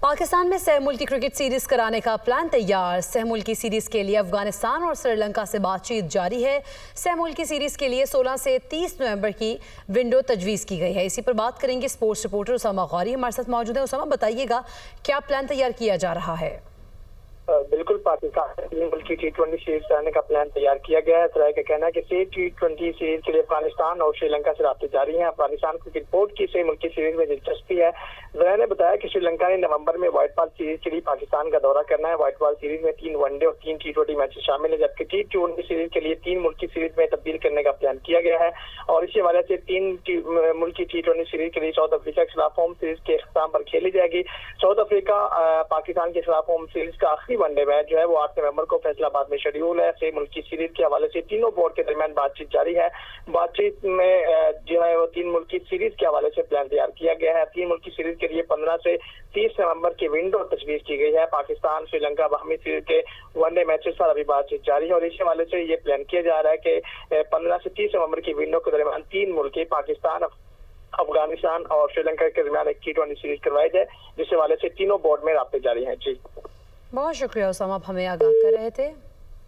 पाकिस्तान में सह मुल्की क्रिकेट सीरीज कराने का प्लान तैयार। सह मुल्की सीरीज के लिए अफगानिस्तान और श्रीलंका से बातचीत जारी है। सह मुल्की सीरीज के लिए 16 से 30 नवंबर की विंडो तजवीज़ की गई है। इसी पर बात करेंगे स्पोर्ट्स रिपोर्टर उसामा गौरी हमारे साथ मौजूद है। उसामा, बताइएगा क्या प्लान तैयार किया जा रहा है? बिल्कुल, पाकिस्तान में 3 मुल्की T20 सीरीज कराने का प्लान तैयार किया गया है। इसराइल का कहना है कि T20 सीरीज के लिए अफगानिस्तान और श्रीलंका से राब्ते जारी हैं। अफगानिस्तान क्रिकेट बोर्ड की 6 मुल्की सीरीज में दिलचस्पी है। जरा ने बताया कि श्रीलंका ने नवंबर में व्हाइट बॉल सीरीज के लिए पाकिस्तान का दौरा करना है। व्हाइट बॉल सीरीज में 3 वनडे और 3 T20 मैचेस शामिल है, जबकि T20 सीरीज के लिए 3 मुल्की सीरीज में तब्दील करने का प्लान किया गया है। और इसी वजह से 3 मुल्की T20 सीरीज के लिए साउथ अफ्रीका के खिलाफ होम सीरीज के इख्तिताम पर खेली जाएगी। साउथ अफ्रीका पाकिस्तान के खिलाफ होम सीरीज का आखिरी वनडे मैच जो है वो 8 नवंबर को फैसलाबाद में शेड्यूल है। सह मुल्की सीरीज के हवाले से तीनों बोर्ड के दरमियान बातचीत जारी है। बातचीत में जो है वो 3 मुल्की सीरीज के हवाले से प्लान तैयार किया गया है। 3 मुल्की सीरीज के लिए 15 से 30 नवंबर की विंडो तजवीज़ की गई है। पाकिस्तान श्रीलंका बाहमी सीरीज के वनडे मैचेस पर अभी बातचीत जारी है और इसी हवाले से ये प्लान किया जा रहा है कि 15 से 30 नवंबर की विंडो के दरमियान 3 मुल्की पाकिस्तान, अफगानिस्तान और श्रीलंका के दरमियान एक T20 सीरीज करवाई जाए, जिस हवाले से तीनों बोर्ड में राब्ते जारी हैं। जी, बहुत शुक्रिया उसामा, आप हमें आगाह कर रहे थे।